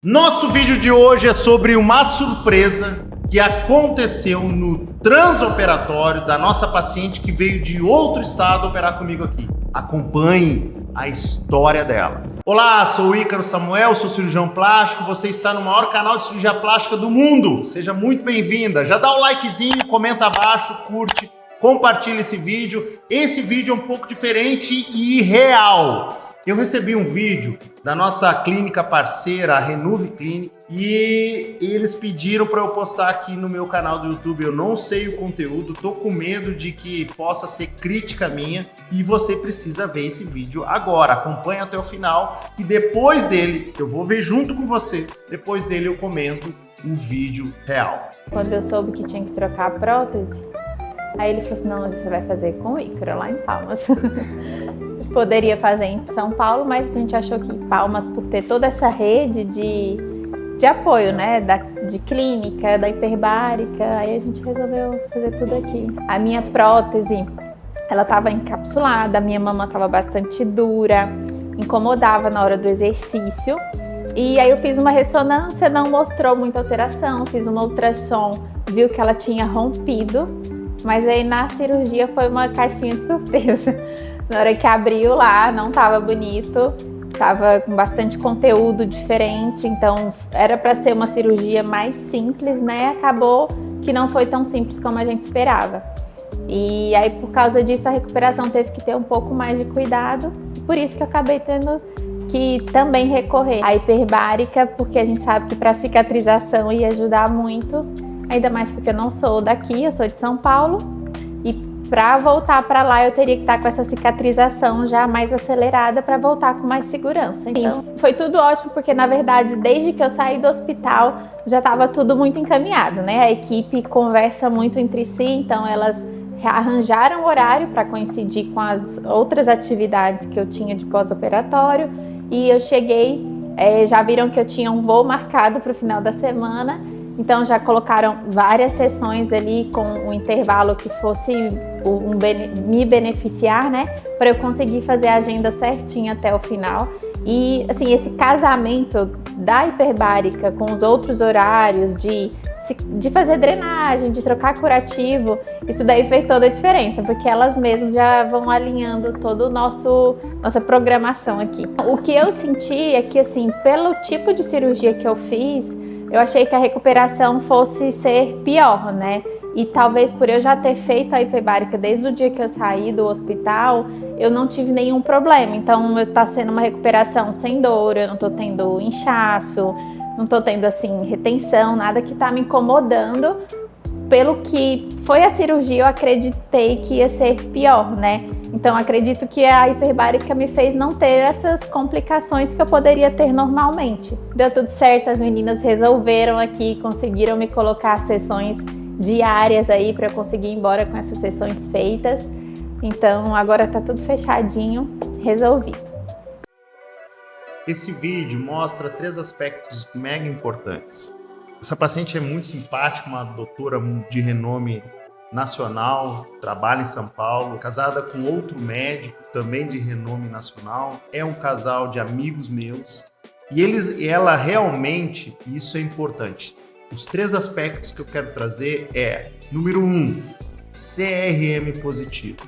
Nosso vídeo de hoje é sobre uma surpresa que aconteceu no transoperatório da nossa paciente que veio de outro estado operar comigo aqui. Acompanhe a história dela. Olá, sou o Ícaro Samuel, sou cirurgião plástico, você está no maior canal de cirurgia plástica do mundo. Seja muito bem-vinda. Já dá o likezinho, comenta abaixo, curte, compartilha esse vídeo. Esse vídeo é um pouco diferente e real. Eu recebi um vídeo da nossa clínica parceira, a Renuve Clinic, e eles pediram para eu postar aqui no meu canal do YouTube. Eu não sei o conteúdo, tô com medo de que possa ser crítica minha e você precisa ver esse vídeo agora. Acompanhe até o final, que depois dele, eu vou ver junto com você, depois dele eu comento o vídeo real. Quando eu soube que tinha que trocar a prótese, aí ele falou assim, não, você vai fazer com o Ícaro lá em Palmas. Poderia fazer em São Paulo, mas a gente achou que Palmas, por ter toda essa rede de apoio, né, de clínica, da hiperbárica, aí a gente resolveu fazer tudo aqui. A minha prótese, ela estava encapsulada, a minha mama estava bastante dura, incomodava na hora do exercício. E aí eu fiz uma ressonância, não mostrou muita alteração, fiz uma ultrassom, viu que ela tinha rompido, mas aí na cirurgia foi uma caixinha de surpresa. Na hora que abriu lá, não estava bonito, estava com bastante conteúdo diferente, então era para ser uma cirurgia mais simples, né? Acabou que não foi tão simples como a gente esperava. E aí, por causa disso, a recuperação teve que ter um pouco mais de cuidado, e por isso que eu acabei tendo que também recorrer à hiperbárica, porque a gente sabe que para cicatrização ia ajudar muito, ainda mais porque eu não sou daqui, eu sou de São Paulo. Para voltar para lá, eu teria que estar com essa cicatrização já mais acelerada para voltar com mais segurança. Então, foi tudo ótimo, porque na verdade, desde que eu saí do hospital, já estava tudo muito encaminhado, né? A equipe conversa muito entre si, então elas arranjaram horário para coincidir com as outras atividades que eu tinha de pós-operatório. E eu cheguei, já viram que eu tinha um voo marcado para o final da semana. Então já colocaram várias sessões ali com um intervalo que fosse me beneficiar, né? Para eu conseguir fazer a agenda certinha até o final. E assim, esse casamento da hiperbárica com os outros horários de fazer drenagem, de trocar curativo, isso daí fez toda a diferença, porque elas mesmas já vão alinhando toda a nossa programação aqui. O que eu senti é que, assim, pelo tipo de cirurgia que eu fiz, eu achei que a recuperação fosse ser pior, né? E talvez por eu já ter feito a hiperbárica desde o dia que eu saí do hospital, eu não tive nenhum problema. Então, tá sendo uma recuperação sem dor, eu não tô tendo inchaço, não tô tendo, assim, retenção, nada que tá me incomodando. Pelo que foi a cirurgia, eu acreditei que ia ser pior, né? Então, acredito que a hiperbárica me fez não ter essas complicações que eu poderia ter normalmente. Deu tudo certo, as meninas resolveram aqui, conseguiram me colocar sessões diárias aí para eu conseguir ir embora com essas sessões feitas. Então, agora tá tudo fechadinho, resolvido. Esse vídeo mostra 3 aspectos mega importantes. Essa paciente é muito simpática, uma doutora de renome nacional, trabalha em São Paulo, casada com outro médico também de renome nacional, é um casal de amigos meus e ela realmente, isso é importante. Os 3 aspectos que eu quero trazer número 1, CRM positivo.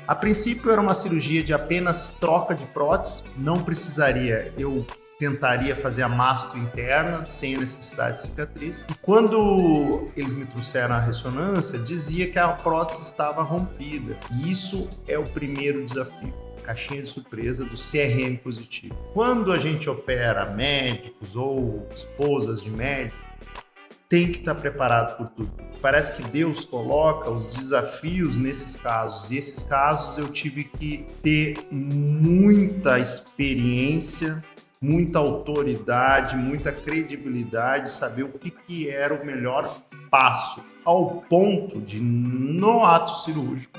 A princípio era uma cirurgia de apenas troca de prótese, não precisaria, eu tentaria fazer a mastro interna sem a necessidade de cicatriz. E quando eles me trouxeram a ressonância, dizia que a prótese estava rompida. E isso é o primeiro desafio, caixinha de surpresa do CRM positivo. Quando a gente opera médicos ou esposas de médicos, tem que estar preparado por tudo. Parece que Deus coloca os desafios nesses casos. E esses casos eu tive que ter muita experiência, muita autoridade, muita credibilidade, saber o que era o melhor passo, ao ponto de, no ato cirúrgico,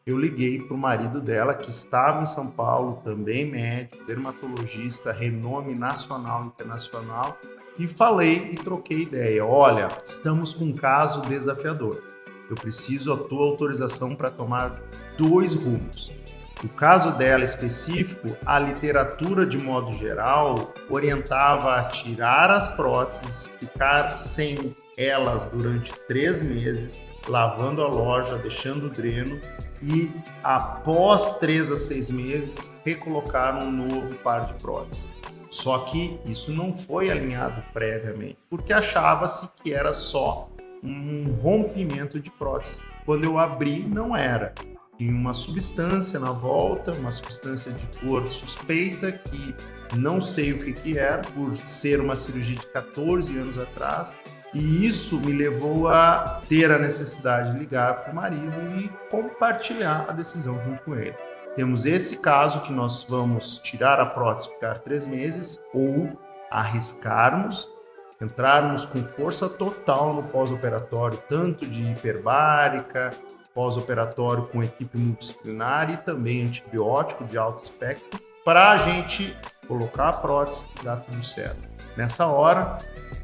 eu liguei para o marido dela, que estava em São Paulo, também médico, dermatologista, renome nacional e internacional, e falei e troquei ideia. Olha, estamos com um caso desafiador. Eu preciso a tua autorização para tomar 2 rumos. No caso dela específico, a literatura, de modo geral, orientava a tirar as próteses, ficar sem elas durante 3 meses, lavando a loja, deixando o dreno e, após 3 a 6 meses, recolocar um novo par de próteses. Só que isso não foi alinhado previamente, porque achava-se que era só um rompimento de prótese. Quando eu abri, não era. Tinha uma substância na volta, uma substância de cor suspeita, que não sei o que era, por ser uma cirurgia de 14 anos atrás, e isso me levou a ter a necessidade de ligar para o marido e compartilhar a decisão junto com ele. Temos esse caso que nós vamos tirar a prótese, ficar 3 meses, ou arriscarmos, entrarmos com força total no pós-operatório, tanto de hiperbárica, pós-operatório com equipe multidisciplinar e também antibiótico de alto espectro, para a gente colocar a prótese e dar tudo certo. Nessa hora,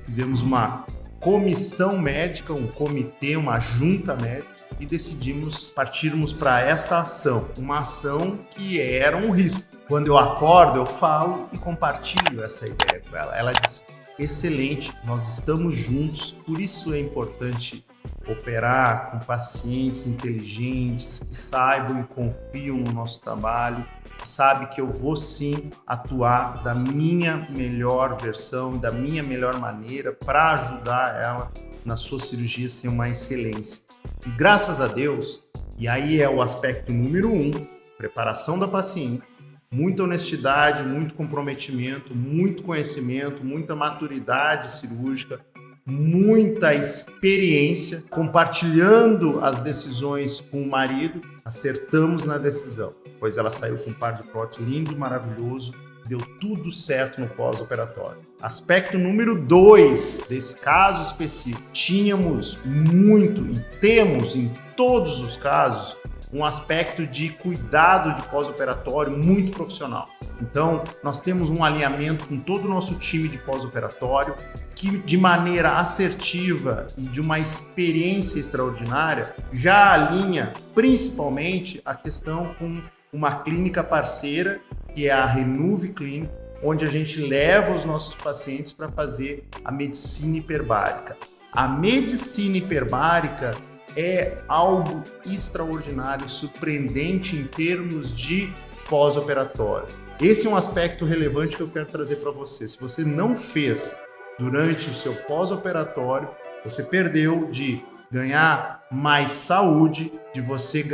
fizemos uma comissão médica, um comitê, uma junta médica, e decidimos partirmos para essa ação, uma ação que era um risco. Quando eu acordo, eu falo e compartilho essa ideia com ela. Ela diz: excelente, nós estamos juntos, por isso é importante operar com pacientes inteligentes, que saibam e confiam no nosso trabalho, sabe que eu vou sim atuar da minha melhor versão, da minha melhor maneira para ajudar ela na sua cirurgia ser uma excelência. E graças a Deus, e aí é o aspecto número 1, preparação da paciente, muita honestidade, muito comprometimento, muito conhecimento, muita maturidade cirúrgica, muita experiência, compartilhando as decisões com o marido, acertamos na decisão, pois ela saiu com um par de prótese lindo, maravilhoso, deu tudo certo no pós-operatório. Aspecto número 2 desse caso específico, tínhamos muito e temos em todos os casos um aspecto de cuidado de pós-operatório muito profissional. Então, nós temos um alinhamento com todo o nosso time de pós-operatório que, de maneira assertiva e de uma experiência extraordinária, já alinha principalmente a questão com uma clínica parceira, que é a Renuve Clínica, onde a gente leva os nossos pacientes para fazer a medicina hiperbárica. A medicina hiperbárica é algo extraordinário, surpreendente em termos de pós-operatório. Esse é um aspecto relevante que eu quero trazer para você. Se você não fez durante o seu pós-operatório, você perdeu de ganhar mais saúde, de você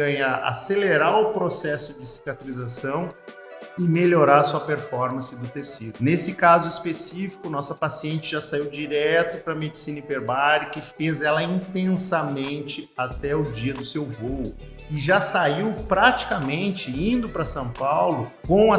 acelerar o processo de cicatrização e melhorar a sua performance do tecido. Nesse caso específico, nossa paciente já saiu direto para a medicina hiperbárica e fez ela intensamente até o dia do seu voo. E já saiu praticamente indo para São Paulo com a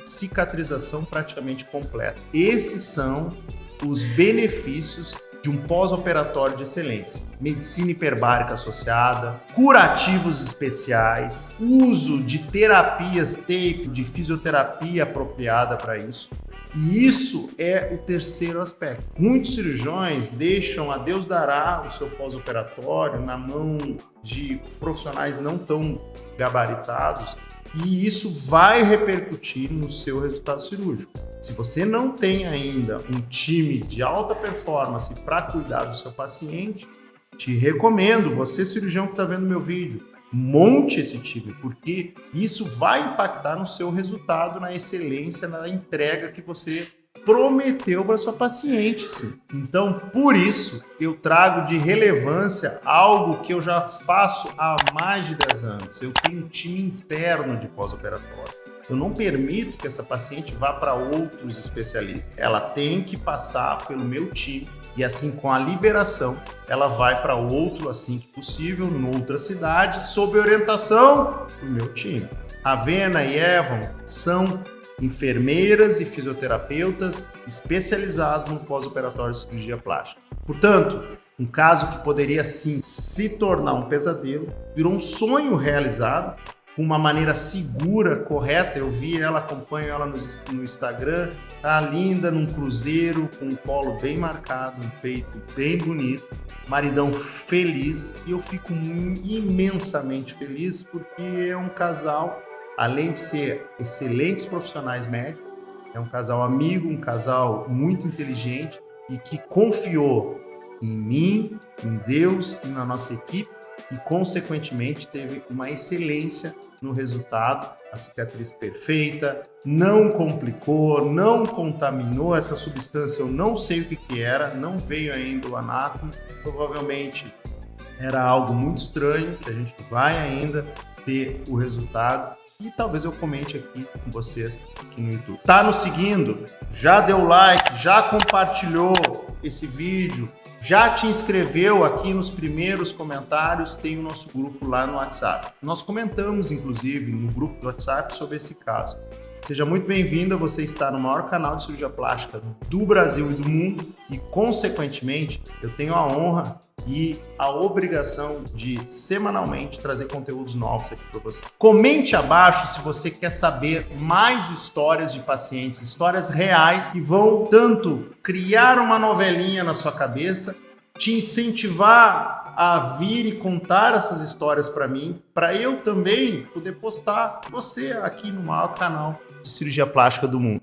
cicatrização praticamente completa. Esses são os benefícios de um pós-operatório de excelência. Medicina hiperbárica associada, curativos especiais, uso de terapias tape, de fisioterapia apropriada para isso. E isso é o terceiro aspecto. Muitos cirurgiões deixam a Deus dará o seu pós-operatório na mão de profissionais não tão gabaritados, e isso vai repercutir no seu resultado cirúrgico. Se você não tem ainda um time de alta performance para cuidar do seu paciente, te recomendo, você cirurgião que está vendo meu vídeo, monte esse time, porque isso vai impactar no seu resultado, na excelência, na entrega que você prometeu para sua paciente, sim. Então, por isso, eu trago de relevância algo que eu já faço há mais de 10 anos. Eu tenho um time interno de pós-operatório. Eu não permito que essa paciente vá para outros especialistas. Ela tem que passar pelo meu time e assim, com a liberação, ela vai para outro, assim que possível, em outra cidade, sob orientação do meu time. A Vena e Evan são enfermeiras e fisioterapeutas especializados no pós-operatório de cirurgia plástica. Portanto, um caso que poderia sim se tornar um pesadelo, virou um sonho realizado, com uma maneira segura, correta. Eu vi ela, acompanho ela no Instagram, tá linda, num cruzeiro, com um colo bem marcado, um peito bem bonito, maridão feliz, e eu fico imensamente feliz porque é um casal além de ser excelentes profissionais médicos, é um casal amigo, um casal muito inteligente e que confiou em mim, em Deus e na nossa equipe e, consequentemente, teve uma excelência no resultado, a cicatriz perfeita, não complicou, não contaminou essa substância, eu não sei o que era, não veio ainda o anátomo, provavelmente era algo muito estranho, que a gente vai ainda ter o resultado e talvez eu comente aqui com vocês aqui no YouTube. Tá nos seguindo? Já deu like? Já compartilhou esse vídeo? Já te inscreveu aqui nos primeiros comentários? Tem o nosso grupo lá no WhatsApp. Nós comentamos, inclusive, no grupo do WhatsApp sobre esse caso. Seja muito bem-vinda, você está no maior canal de cirurgia plástica do Brasil e do mundo e, consequentemente, eu tenho a honra e a obrigação de semanalmente trazer conteúdos novos aqui para você. Comente abaixo se você quer saber mais histórias de pacientes, histórias reais que vão tanto criar uma novelinha na sua cabeça, te incentivar a vir e contar essas histórias para mim, para eu também poder postar você aqui no maior canal de cirurgia plástica do mundo.